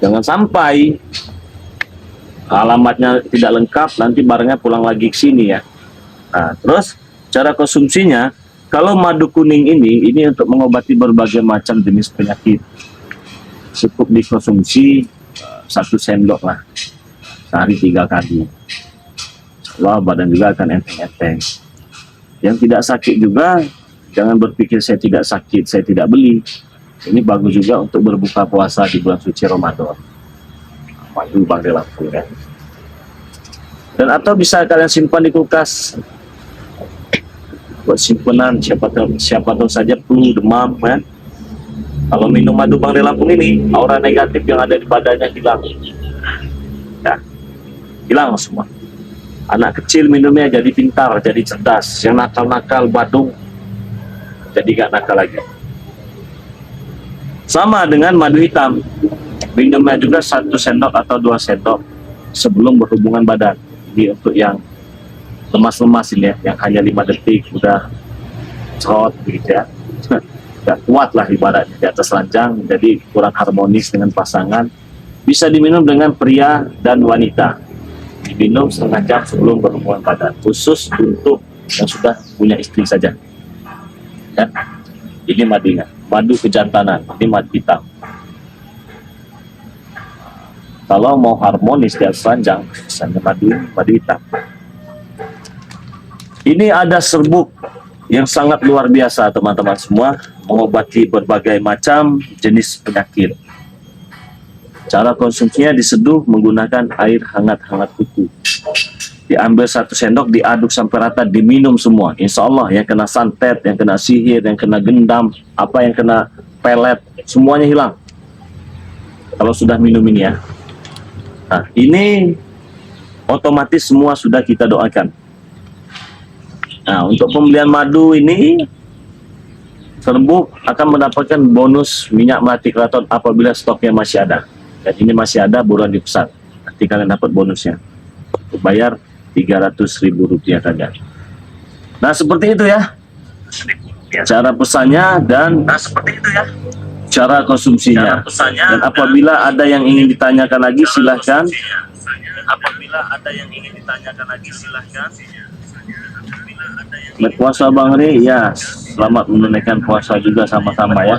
Jangan sampai alamatnya tidak lengkap, nanti barangnya pulang lagi ke sini ya. Nah, terus cara konsumsinya, kalau madu kuning ini untuk mengobati berbagai macam jenis penyakit. Cukup dikonsumsi 1 sendok lah, sehari 3 kali. Wah, badan juga akan enteng-enteng. Yang tidak sakit juga, jangan berpikir saya tidak sakit, saya tidak beli. Ini bagus juga untuk berbuka puasa di bulan suci Ramadan. Madu Bangre Lampung ya. Dan atau bisa kalian simpan di kulkas buat simpenan, siapa tahu saja flu, demam kan. Kalau minum madu Bangre Lampung ini, aura negatif yang ada di badannya hilang. Ya, hilang semua. Anak kecil minumnya jadi pintar, jadi cerdas. Yang nakal-nakal, badung, jadi gak nakal lagi. Sama dengan madu hitam, minumnya juga 1 sendok atau 2 sendok sebelum berhubungan badan. Ini untuk yang lemas-lemas ini ya, yang hanya 5 detik udah cerot gitu ya. Gak kuat lah ibaratnya di atas ranjang, jadi kurang harmonis dengan pasangan. Bisa diminum dengan pria dan wanita. Diminum setengah jam sebelum berhubungan badan, khusus untuk yang sudah punya istri saja ya. Ini madunya, madu kejantanan, ini madu hitam. Kalau mau harmonis di atas ranjang, misalnya madu hitam. Ini ada serbuk yang sangat luar biasa teman-teman semua, mengobati berbagai macam jenis penyakit. Cara konsumsinya diseduh menggunakan air hangat-hangat kuku. Diambil 1 sendok, diaduk sampai rata, diminum semua. Insya Allah yang kena santet, yang kena sihir, yang kena gendam, apa yang kena pelet, semuanya hilang. Kalau sudah minum ini ya. Nah, ini otomatis semua sudah kita doakan. Nah, untuk pembelian madu ini, serbuk akan mendapatkan bonus minyak melati keraton apabila stoknya masih ada. Dan ini masih ada, buruan dipesan. Nanti kalian dapat bonusnya. Bayar Rp300.000 saja. Nah, seperti itu ya. Cara pesannya dan cara konsumsinya. Dan apabila ada yang ingin ditanyakan lagi, silahkan. Berpuasa Bang Re, ya. Selamat menunaikan puasa juga sama-sama ya.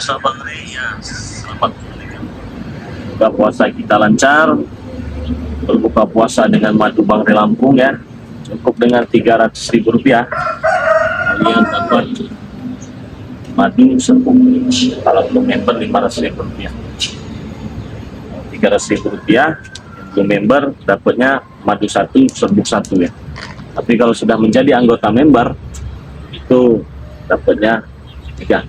Buka puasa kita lancar, berbuka puasa dengan madu Bangre Lampung ya, cukup dengan Rp300.000. Kalian dapat madu serbuk. Kalau belum member Rp500.000, Rp300.000. Yang belum member dapatnya madu 1, serbuk 1 ya. Tapi kalau sudah menjadi anggota member itu dapatnya 3.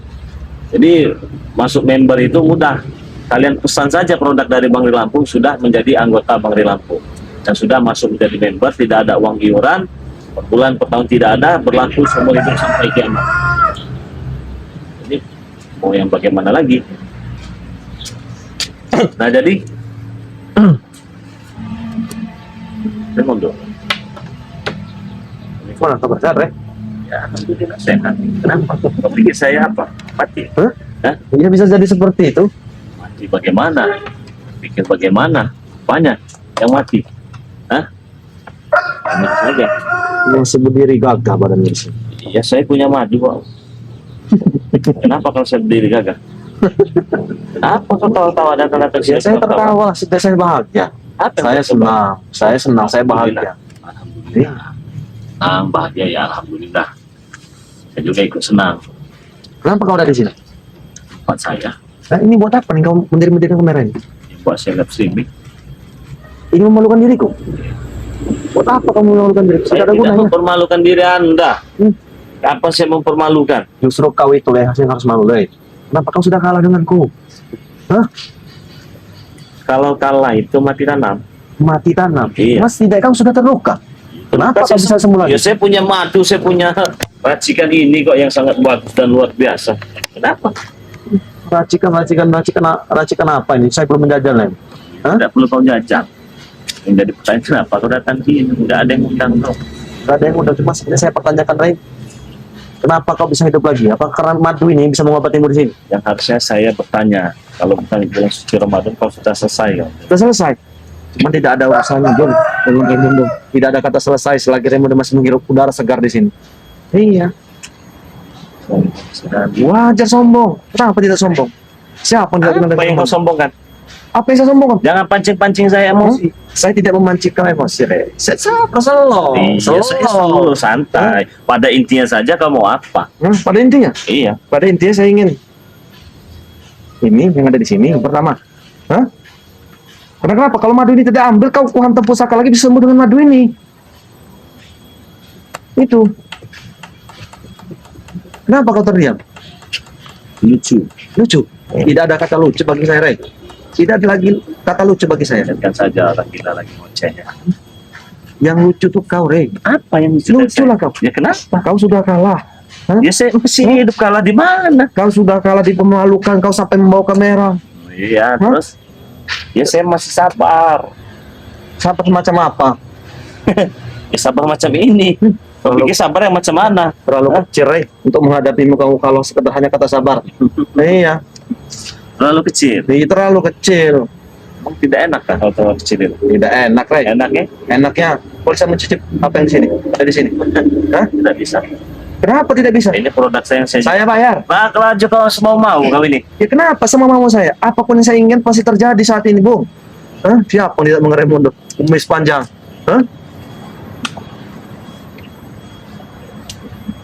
Jadi masuk member itu mudah. Kalian pesan saja produk dari Bangre Lampung, sudah menjadi anggota Bangre Lampung dan sudah masuk menjadi member, tidak ada uang iuran per bulan, per tahun tidak ada, berlaku seumur hidup sampai kiamat. Jadi mau yang bagaimana lagi? Nah, jadi Mana kabar sehat, Re? ya, alhamdulillah sehat. Kenapa? Kau pikir saya apa? Mati? Hah? Hah? Iya, bisa jadi seperti itu. Mati bagaimana? Pikir bagaimana? Banyak yang mati. Hah? Banyak saja. Masih berdiri gagah badannya di sini. Iya, saya punya madu kok. Kenapa kalau saya berdiri gagah? Kenapa kau tahu-tahu ada datang Ya, saya tertawa, saya bahagia. Saya senang, saya bahagia. Alhamdulillah. Senang, bahagia ya, alhamdulillah. Saya juga ikut senang. Kenapa kau ada di sini? Buat saya, Nah, ini buat apa nih kau mendiri-mendirikan kamera ini? buat saya live streaming. Ini memalukan diriku. Buat apa kamu memalukan diriku? Saya Tidak ada tidak gunanya. mempermalukan diri Anda. Apa saya mempermalukan? Justru kau itu yang harus malu, Le. Kenapa kau sudah kalah denganku? Hah? Kalau kalah itu mati tanam. Mati tanam. Iya. Mas, tidak kamu sudah terluka. Kenapa kau bisa sembuh Ya, lagi? saya punya madu, saya punya racikan ini kok yang sangat bagus dan luar biasa. Kenapa? Racikan apa ini? Saya belum menjajal, Le. Hah? Tidak perlu kau jajal. Yang jadi pertanyaan, kenapa kau datang sini? Tidak ada yang undang kau. Gak ada yang udah, cuma sebenarnya saya pertanyakan, Le. Kenapa kau bisa hidup lagi? Apa karena madu ini bisa mengobatimu di sini? Yang harusnya saya bertanya, kalau bukan bulan suci Ramadan kau sudah selesai ya. Sudah selesai. Cuma tidak ada urusannya, Bung. Dengan Raimundo. Tidak ada kata selesai selagi Raimundo masih menghirup udara segar di sini. Iya. Wajar sombong. Kenapa tidak sombong? Siapa yang tidak Apa dengan yang kau sombongkan? Apa yang saya sombongkan? Jangan pancing-pancing saya emosi. Saya tidak memancingkan emosi, Re. Saya slow. Iya, saya selalu santai. Pada intinya saja kau mau apa? Pada intinya, Iya. saya ingin ini yang ada di sini yang pertama. Hah? Karena kenapa? Kalau madu ini tidak ambil, kau hantam pusaka lagi bisa sembuh dengan madu ini. Itu. Kenapa kau terdiam? Lucu. Lucu. Tidak ada kata lucu bagi saya, Re. Tidak ada lagi kata lucu bagi saya. Biarkan saja orang gila lagi ngoceh ya. Yang lucu tuh kau, Re. Apa yang lucu? Lucu lah kau. Ya kenapa? Kau sudah kalah. Hah? Ya saya masih hidup kalah di mana? Kau sudah kalah di pemalukan. Kau sampai membawa kamera. Iya, Hah? terus ya saya masih sabar. Sampai semacam apa? Ya sabar macam ini. Kau pikir sabar yang macam mana? Terlalu kecil, Re, untuk menghadapimu kalau sekedar hanya kata sabar. Iya. Terlalu kecil. Terlalu kecil. Emang tidak enak kan kalau terlalu kecil itu? Tidak enak, Re. Enaknya Enaknya, kau bisa mencicip apa yang di sini? Ada di sini. Hah? tidak bisa. Kenapa tidak bisa? Ini produk saya yang Saya bayar. Nah, kalau aja kau semua mau kau ini. Ya kenapa sama mau saya? Apapun yang saya ingin pasti terjadi saat ini, Bung. Hah? Siapa yang tidak mengerai mundur? Kumis panjang. Hah?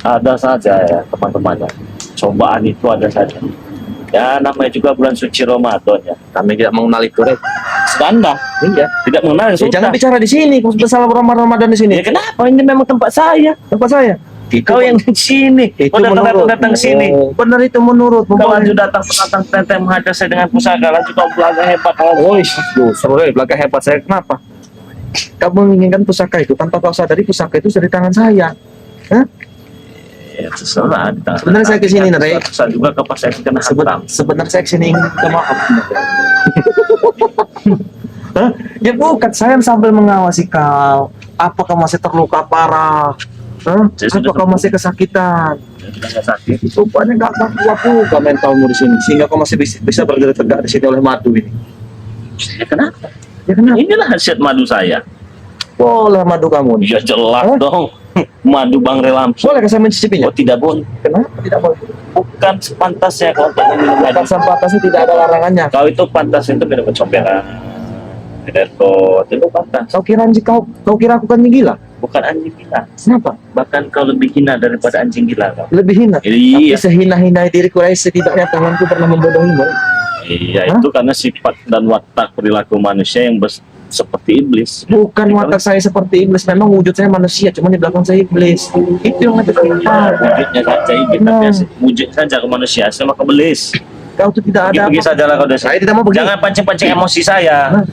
Ada saja ya teman-teman ya. Cobaan itu ada saja. Ya namanya juga bulan suci Ramadan ya. Kami tidak mengenal itu, Re. Anda Iya. tidak mengenal Ya, sudah. jangan bicara di sini. Kau sudah salah Ramadan di sini. Ya kenapa? Ini memang tempat saya. Tempat saya. Kau yang di sini. Itu Kau menurut. datang sini. Benar itu menurut. Kau lanjut datang tentang menghajar saya dengan pusaka. Lanjut kau belaga hebat. Oh, justru, Re, belakang hebat saya. Kenapa? Kamu menginginkan pusaka itu tanpa kau sadari pusaka itu dari tangan saya. Hah? Ya terserah. Sebenarnya saya kesini, Re. Saya juga kau pasti kena hantam. Sebenarnya saya kesini ingin minta maaf. Hah? Ya bukan, saya sambil mengawasi kau. Apakah masih terluka parah? Hah? Saya sudah Apakah masih kesakitan? Sudah nggak sakit. Rupanya nggak kuat juga mentalmu di sini, sehingga kau masih bisa berdiri tegak di sini oleh madu ini. Ya kenapa? Ya kenapa? Inilah hasil madu saya. Boleh madu kamu nih. Ya jelas Hah? dong. Madu Bang Relamso. Boleh saya mencicipinya? Oh tidak boleh. Kenapa tidak boleh? Bukan sepantasnya kau untuk minum madu. Bukan sepantasnya, tidak ada larangannya. Kau itu pantas itu minum comberan.Ederko, itu pantas. Kau kira aku kan gila? Bukan anjing gila. Kenapa? Bahkan kau lebih hina daripada anjing gila kau. Lebih hina. Iya. Tapi sehina-hina diriku, Rai, setidaknya tanganku pernah membodohimu. Iya, Hah? itu karena sifat dan watak perilaku manusia yang seperti iblis. Bukan watak saya seperti iblis, memang wujud saya manusia, cuma di belakang saya iblis. Itu yang ada kita. Wujudnya saja iblis, Nah. tapi wujud saja ke manusia sama kebelis. Kau tuh tidak ada. Pergi saja lah kau dari Saya sini. tidak mau pergi. Jangan pancing-pancing emosi saya. Nah,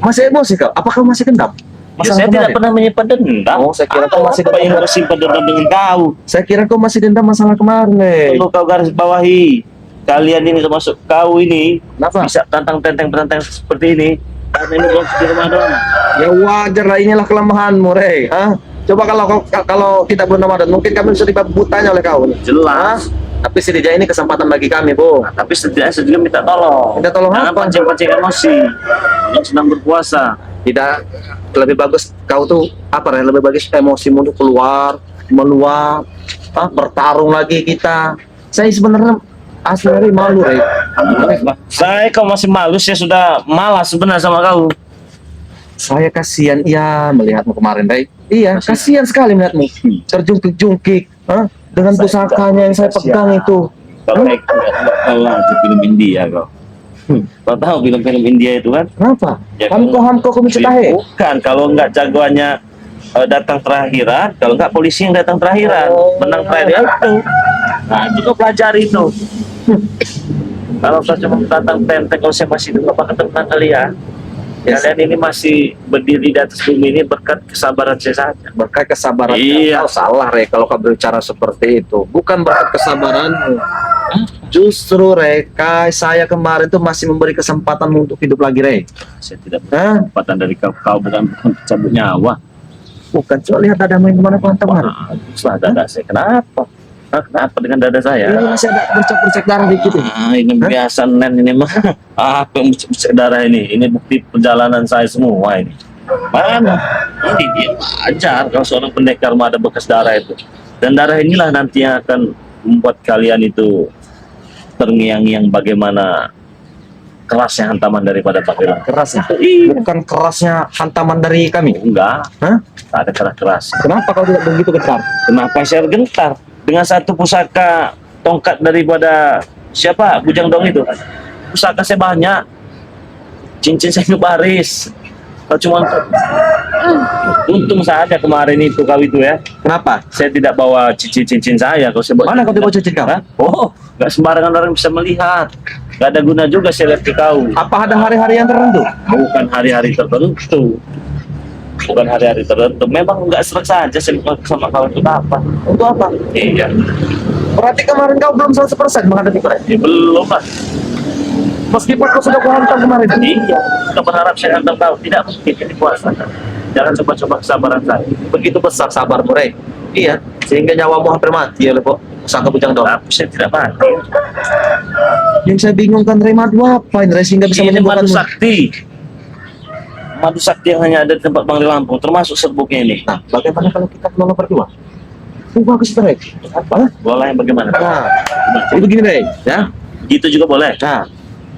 masih emosi kau? Apakah masih dendam? Ya, saya tidak pernah menyimpan dendam. Oh, saya kira kau masih apa yang dendam. harus simpan dendam dengan kau? Saya kira kau masih dendam masalah kemarin, Nek. Perlu kau garis bawahi. Kalian ini termasuk kau ini Kenapa? bisa tantang-tenteng seperti ini karena ini belum suci Ramadan. Ya wajar lah, inilah kelemahanmu, Rey. Hah? Coba kalau kita belum Ramadan, mungkin kami bisa dibutanya oleh kau. Jelas. Tapi setidaknya ini kesempatan bagi kami, Bu. Nah, tapi setidaknya saya juga minta tolong. Minta tolong Jangan apa? pancing-pancing emosi. Yang sedang berpuasa. Tidak, lebih bagus kau tuh apa, Rey? Lebih bagus emosimu tuh keluar, meluap, bertarung lagi kita. Saya sebenarnya asli Rey, malu, Rey. Saya kau masih malu, saya sudah malas sebenarnya sama kau. Saya kasihan iya melihatmu kemarin, Rey. Iya, kasihan sekali melihatmu terjungkik-jungkik, dengan Saya pusakanya yang saya kasihan. pegang itu. Kau tahu lah itu film India kau. Kau tahu film-film India itu kan? Kenapa? Ya, Kami kau kumicitahe. Bukan, kalau nggak jagoannya datang terakhiran, kalau nggak polisi yang datang terakhiran, menang terakhir itu. Nah, itu kau pelajari itu. Kalau saya cuma datang tenteng, kalau saya masih dulu apa ketemu kalian. Yes. Kalian ini masih berdiri di atas bumi ini berkat kesabaran saya saja. Berkat kesabaran. Iya. Kau salah, Rey, kalau kau berbicara seperti itu. Bukan berkat kesabaranmu. Justru, Rey, saya kemarin tuh masih memberi kesempatanmu untuk hidup lagi, Rey. Saya tidak Hah? kesempatan dari kau bukan cabut nyawa. Bukan, coba lihat dadamu yang kemana kau hantam kemarin. Baguslah dada saya. Kenapa? Hah, kenapa dengan dada saya? Ini masih ada bercak-bercak darah dikit ini. Ini biasa nen ini mah. Apa yang bercak darah ini? Ini bukti perjalanan saya semua ini. Mana? Ini dia wajar kalau seorang pendekar mah ada bekas darah itu. Dan darah inilah nanti yang akan membuat kalian itu terngiang-ngiang bagaimana kerasnya hantaman daripada pakiran. Kerasnya? Iya. Bukan kerasnya hantaman dari kami. Enggak, Hah? tak ada keras-keras. Kenapa kau tidak begitu gentar? Kenapa saya gentar? Dengan satu pusaka tongkat daripada siapa? Bujang Dong itu. Pusaka saya banyak. Cincin saya baris. Kalau cuma untung saja kemarin itu kau itu ya. Kenapa? Saya tidak bawa cincin-cincin saya. Kalau saya bawa Mana kau tidak bawa cincin kau? Hah? Oh, nggak sembarangan orang bisa melihat. Nggak ada guna juga saya lihat ke kau. Apa ada hari-hari yang tertentu? Bukan hari-hari tertentu. Bukan hari-hari tertentu. Memang nggak serak saja saya sama kau itu apa? Untuk apa? Iya. Berarti kemarin kau belum 100% menghadapi mereka. Ya, belum lah. Meskipun kau sudah kuhantam kemarin. Iya. Kita berharap saya hantam kau. Tidak mungkin jadi puasa. Jangan coba-coba kesabaran saya. Begitu besar sabar mereka. Iya, sehingga nyawamu hampir mati ya Lepo. Sangka Bujang Dong. Tapi saya tidak mati. Yang saya bingungkan Rey madu apa ini Rey sehingga bisa Ini menyembuhkan madu sakti. Madu sakti yang hanya ada di tempat Bang di Lampung, termasuk serbuknya ini. Nah, bagaimana kalau kita kelola berdua? Bagus Rey. Apa? Boleh yang bagaimana? Nah, jadi begini Rey, ya. Gitu juga boleh. Nah,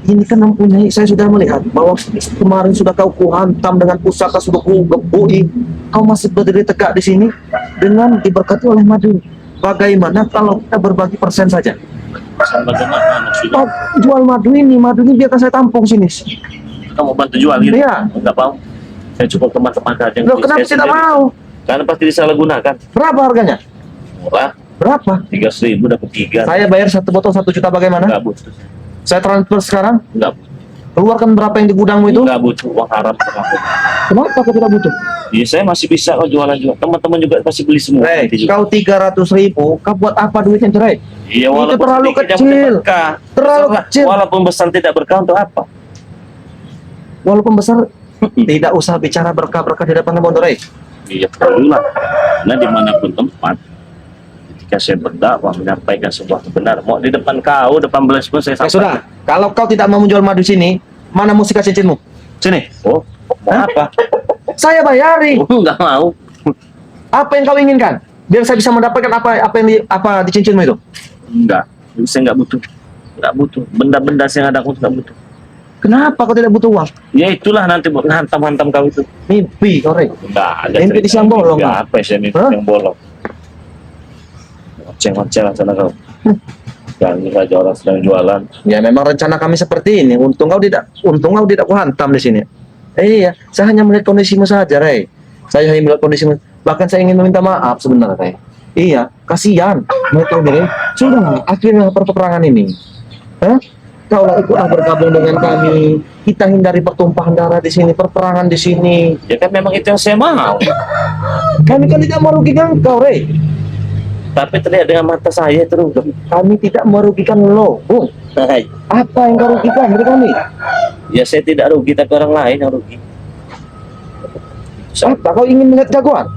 ini kan mempunyai, saya sudah melihat bahwa kemarin sudah kau kuhantam dengan pusaka, sudah ku gebui. Kau masih berdiri tegak di sini dengan diberkati oleh madu. Bagaimana kalau kita berbagi persen saja? Bagaimana maksudnya? Oh, jual madu ini biarkan saya tampung sini. Kamu bantu jual gitu? Iya. Enggak mau. Saya cukup teman-teman saja yang Loh, beli kenapa saya tidak sendiri. mau? Karena pasti disalahgunakan. Berapa harganya? Murah. Berapa? 3.000 dapat 3. Saya bayar satu botol 1 juta bagaimana? Enggak butuh. Saya transfer sekarang. Enggak butuh. Keluarkan berapa yang di gudangmu itu? Enggak butuh uang haram sama aku. Kenapa kau tidak butuh? Iya, saya masih bisa kok jualan juga. Teman-teman juga pasti beli semua. Rey, Nanti juga. kau 300.000, kau buat apa duitnya Rey? Iya, itu walaupun terlalu sedikit yang kecil. penting berkah. Terlalu Terserah. kecil. Walaupun besar tidak berkah untuk apa? Walaupun besar, tidak usah bicara berkah-berkah di depan teman Rey. Iya, perlu lah. Karena dimanapun tempat, ketika saya berdakwah menyampaikan sebuah kebenaran, mau di depan kau, depan belas pun saya Ya sampaikan. sudah, kalau kau tidak mau menjual madu sini, mana musika cincinmu? Sini. Oh, mau apa? Saya bayari. Oh, enggak mau. Apa yang kau inginkan? Biar saya bisa mendapatkan apa di cincinmu itu. Enggak, saya enggak butuh. Enggak butuh. Benda-benda yang ada aku enggak butuh. Kenapa kau tidak butuh uang? Ya itulah nanti buat hantam-hantam kau itu. Mimpi kau Rey. Enggak ada. Mimpi di siang bolong, Enggak apa saya mimpi Hah? yang bolong. Ngoceh-ngoceh lah sana kau. Jangan saja orang sedang jualan. Ya memang rencana kami seperti ini. Untung kau tidak kuhantam di sini. Iya, saya hanya melihat kondisimu saja, Rey. Saya hanya melihat kondisimu. Bahkan saya ingin meminta maaf sebenarnya, Rey. Iya, kasihan. Mereka Rey. Sudah, akhirnya perpeperangan ini. Hah? Kaulah ikutlah bergabung dengan kami. Kita hindari pertumpahan darah di sini, perperangan di sini. Ya kan memang itu yang saya mau. Kami kan tidak merugikan kau, Rey. Tapi terlihat dengan mata saya terus. Kami tidak merugikan lo. Oh, apa yang kau rugikan dari kami? Ya saya tidak rugi, tapi orang lain yang rugi. Apa kau ingin melihat jagoan?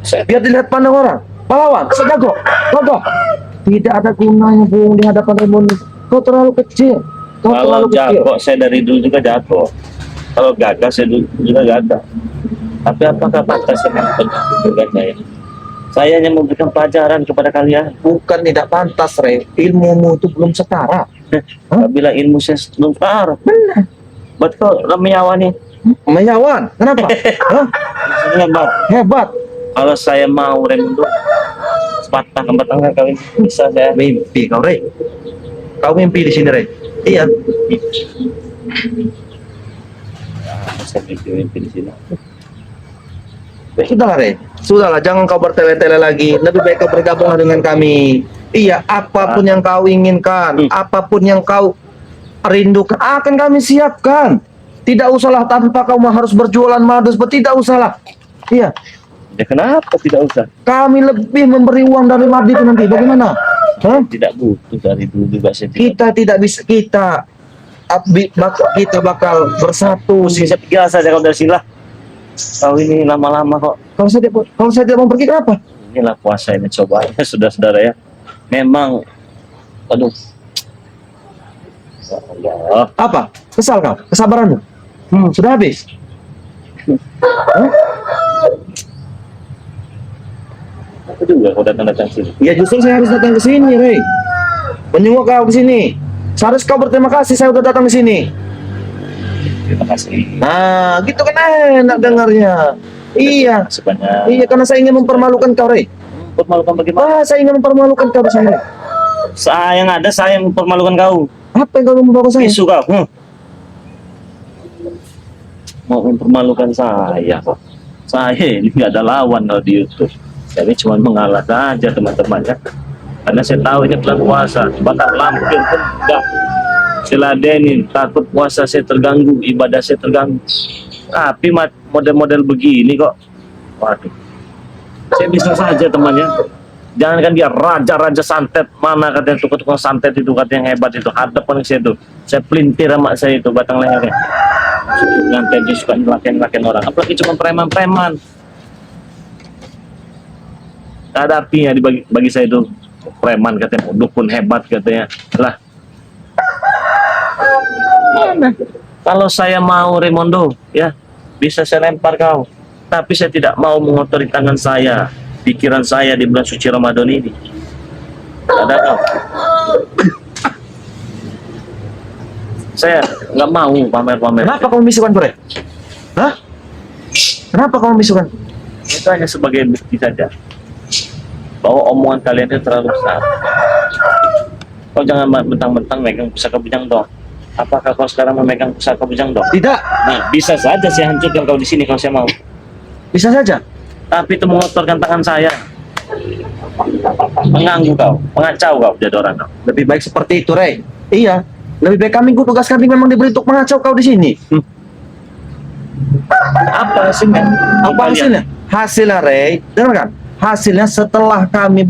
Saya Biar dilihat pandang orang. Pahlawan, sejago, kokoh. Tidak ada gunanya bohong di hadapan Raymond. Kau terlalu kecil. Kau kalau terlalu kecil. jago, saya dari dulu juga jago. Kalau gagah, saya dulu juga gagah. Tapi apakah pantas saya juga saya? Saya hanya memberikan pelajaran kepada kalian. Bukan tidak pantas, Rey. Ilmumu itu belum setara. Apabila ilmu saya belum setara. Benar. Betul, Ramiawan nih. Meyawan. Kenapa? Hah? Hebat. Hebat. Kalau saya mau Raimundo, sepatah kembang kali bisa saya. Mimpi kau, Rey. Kau mimpi di sini, Rey. Iya. Saya mimpi di sini. Sudahlah, Rey. Sudahlah, jangan kau bertele-tele lagi. Lebih baik kau bergabung dengan kami. Iya, apapun yang kau inginkan, apapun yang kau rindukan, akan kami siapkan. Tidak usahlah tanpa kau harus berjualan madu, tidak usahlah. Iya, Ya kenapa tidak usah? kami lebih memberi uang dari madu itu nanti. Bagaimana? Hah? Tidak butuh dari dulu juga saya tidak. Kita tidak bisa, kita bakal bersatu. Saya pikir saja kalau dari sila. Kau ini lama-lama kok. Kalau saya tidak mau pergi, kenapa? Inilah puasa ini coba ya sudah saudara ya. memang, aduh, ya Allah. Apa? Kesal kau? Kesabaranmu? Sudah habis? Hah? Aku juga kau datang sini. Ya justru saya harus datang ke sini, Rey. Menyenguk kau ke sini. Seharusnya kau berterima kasih saya udah datang ke sini. Terima kasih. Nah, gitu kan enak dengarnya. Iya. Terima kasih banyak. Iya, karena saya ingin mempermalukan kau, Rey. Permalukan bagaimana? Wah, saya ingin mempermalukan kau di sini. Saya yang mempermalukan kau. Apa yang kau mau membawa saya? Isu kau. Mau mempermalukan saya kok. Saya ini nggak ada lawan loh di YouTube. Jadi cuma mengalah saja teman-teman ya. Karena saya tahu ini bulan puasa. Bahkan lampir pun enggak. Siladenin, takut puasa saya terganggu, ibadah saya terganggu. Tapi model-model begini kok. Waduh. Saya bisa saja temannya. Jangankan dia raja-raja santet, mana katanya tukang-tukang santet itu katanya yang hebat itu, hadapan saya itu. Saya pelintir sama saya itu batang lehernya. Nganten dia suka nyelakain orang. Apalagi cuma preman-preman. Gak ada artinya bagi saya itu preman katanya, dukun hebat katanya. Lah. Mana? Kalau saya mau Raimondo, ya bisa saya lempar kau. Tapi saya tidak mau mengotori tangan saya, pikiran saya di bulan suci Ramadan ini. Ada kau. Saya nggak mau pamer-pamer. Kenapa kamu bisukan, Bre? Hah? Kenapa kamu bisukan? Itu hanya sebagai bukti saja bahwa omongan kalian itu terlalu besar. Kau jangan mentang-mentang megang pusaka bujang dong. Apakah kau sekarang memegang pusaka bujang dong? Tidak. Nah, bisa saja saya hancurkan kau di sini kalau saya mau. Bisa saja. Tapi itu mengotorkan tangan saya. Mengganggu kau, mengacau kau jadi orang kau. Lebih baik seperti itu, Rey. Iya. Lebih baik tugas kami memang diberi untuk mengacau kau di sini. Apa hasilnya? Apa hasilnya? Hasilnya, Rey, dengarkan. Hasilnya setelah kami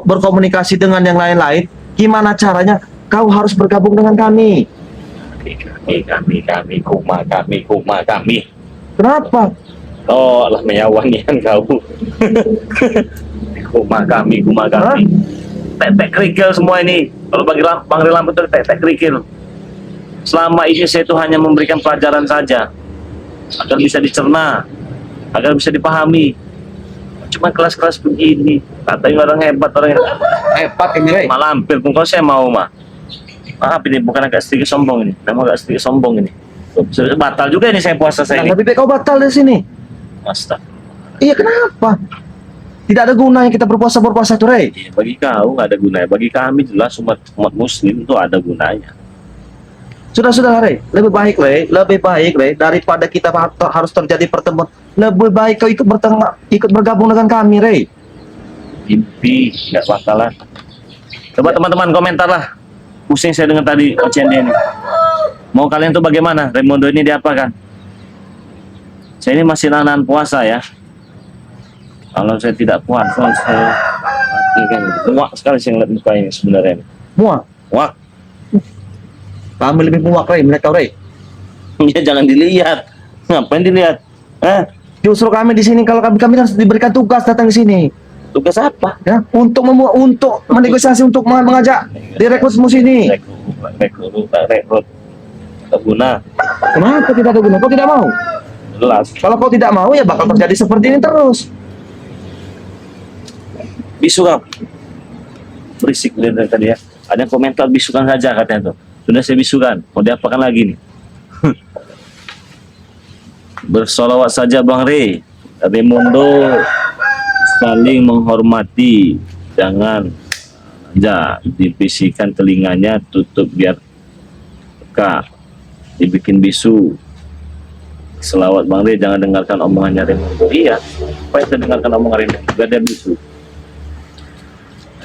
berkomunikasi dengan yang lain-lain, gimana caranya kau harus bergabung dengan kami? Kami, kuma kami. Kenapa? Oh, lah meyawangian kau. kuma kami. Tek-tek kerikil semua ini. Kalau bagi Bang Rilam itu tek-tek kerikil. Selama ini saya itu hanya memberikan pelajaran saja, agar bisa dicerna, agar bisa dipahami. Cuma kelas-kelas begini, katanya orang hebat, orang Hebat ini, Rey. malah hampir pun kalau saya mau mah. Maaf ini bukan agak sedikit sombong ini, memang agak sedikit sombong ini. Sudah batal juga ini saya puasa saya Nah, ini. lebih baik kau batal di sini. Astaga. Iya, kenapa? Tidak ada gunanya kita berpuasa itu, Rey. Ya, bagi kau nggak ada gunanya, bagi kami jelas umat muslim itu ada gunanya. Sudah, Rey. Lebih baik, Rey, daripada kita harus terjadi pertemuan. Lebih baik kau ikut bergabung dengan kami, Rey. Mimpi nggak bakalan. Coba teman-teman komentar lah. Pusing saya dengan tadi ocehan dia ini. Mau kalian tuh bagaimana? Raimondo ini diapakan? Saya ini masih nahan puasa ya. Kalau saya tidak puasa, saya muak sekali saya ngeliat muka ini sebenarnya. Muak. Muak. Kami lebih muak, Rey, melihat kau, Rey. Ya jangan dilihat. Ngapain dilihat? Justru kami di sini kalau kami harus diberikan tugas datang ke sini. Tugas apa? Ya, untuk menegosiasi untuk mengajak direkrutmu sini. Rekrut. Tak guna. Kenapa tidak ada guna? Kau tidak mau? Jelas. Kalau kau tidak mau ya bakal terjadi seperti ini terus. Bisu kau. Berisik dari tadi ya. Ada yang komentar bisukan saja katanya tuh. Sudah saya bisukan. Mau diapakan lagi nih? Bersolawat saja Bang Rey. Raimondo saling menghormati. Jangan aja dibisikkan telinganya, tutup biar peka. Dibikin bisu. Selawat Bang Rey, jangan dengarkan omongannya Raimondo. Iya, apa yang dengarkan omongan Raimondo? Gak ada bisu.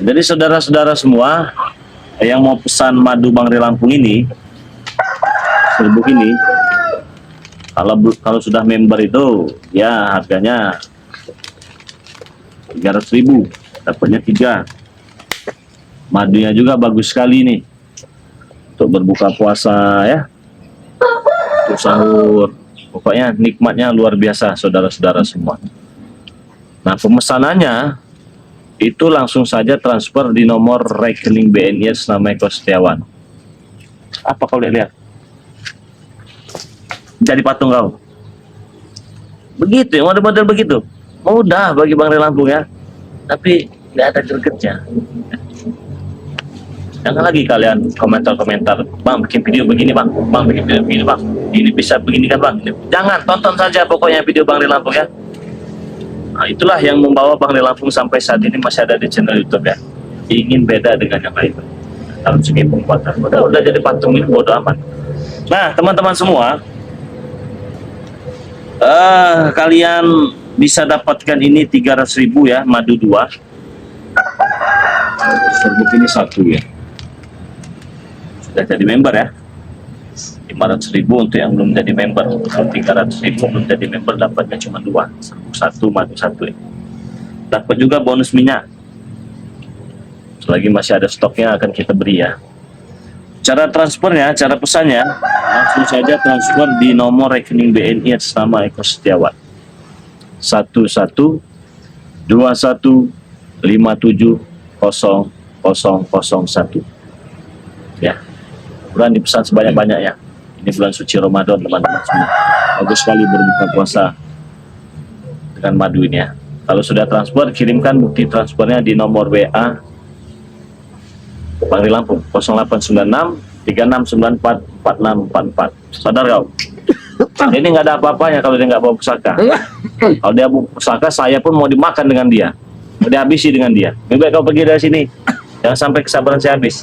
Jadi saudara-saudara semua yang mau pesan madu Bang Rey Lampung ini, serbuk ini, kalau sudah member itu ya harganya 300.000, dapatnya 3. Madunya juga bagus sekali nih untuk berbuka puasa ya, untuk sahur. Pokoknya nikmatnya luar biasa saudara-saudara semua. Nah pemesanannya itu langsung saja transfer di nomor rekening BNI atas nama Eko Setiawan. Apa kau lihat? Jadi patung kau. Begitu, model-model begitu. Mudah bagi Bang Ray Lampung ya. Tapi nggak ada gregetnya. Jangan lagi kalian komentar-komentar, Bang bikin video begini Bang bikin video begini Bang, ini bisa begini kan Bang. Jangan, tonton saja pokoknya video Bang Ray Lampung ya. Nah, itulah yang membawa Bang Ray Lampung sampai saat ini masih ada di channel YouTube ya. Ingin beda dengan yang lain. Dalam segi pembuatan, udah jadi patung ini bodo amat. Nah teman-teman semua, kalian bisa dapatkan ini 300.000 ya, madu 2. Serbuk ini 1 ya. Sudah jadi member ya. 500.000 untuk yang belum jadi member. Kalau 300.000 belum jadi member dapatnya cuma 2, serbuk 1, madu 1 ya. Dapat juga bonus minyak. Selagi masih ada stoknya akan kita beri ya. Cara transfernya, cara pesannya, langsung saja transfer di nomor rekening BNI atas nama Eko Setiawan. 1121570001 ya. Bulan dipesan sebanyak-banyaknya. Ini bulan suci Ramadan teman-teman semua. Bagus sekali berbuka puasa dengan madu ini ya. Kalau sudah transfer, kirimkan bukti transfernya di nomor WA Bang Ray Lampung 0896 3694 4644. Sadar kau? Ini nggak ada apa-apanya kalau dia nggak bawa pusaka. Kalau dia bawa pusaka, saya pun mau dimakan dengan dia, mau dihabisi dengan dia. Lebih baik kau pergi dari sini, jangan sampai kesabaran saya habis.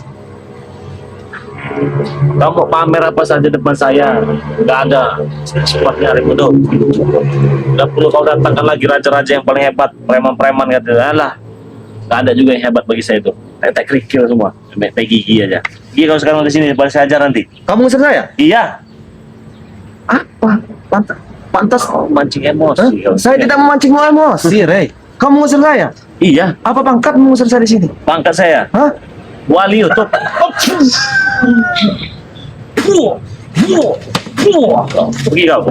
Kau mau pamer apa saja depan saya, nggak ada. Sepertinya hari muda. Udah perlu kau datangkan lagi raja-raja yang paling hebat, preman-preman katanya. Alah, nggak ada juga yang hebat bagi saya itu. Tetek kerikil semua, tetek gigi aja. Gigi kau sekarang di sini, depan saya ajar nanti. Kamu ngusir saya? Iya. Apa? Pantas. Oh, mancing emosi. Kau. Saya tidak memancingmu emosi, Ray. Kamu ngusir saya? Iya. Apa pangkatmu ngusir saya di sini? Pangkat saya. Hah? Wali YouTube. Pergi kau.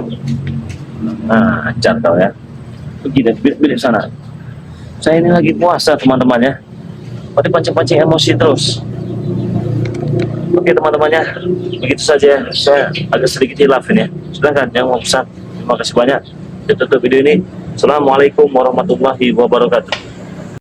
Nah, ajar kau ya. Pergi dan bilik sana. Saya ini lagi puasa teman-teman ya. Kau dipancing-pancing emosi terus. Oke teman-temannya, begitu saja. Saya agak sedikit hilaf ini ya. Silahkan yang mau pesan. Terima kasih banyak. Kita tutup video ini. Assalamualaikum warahmatullahi wabarakatuh.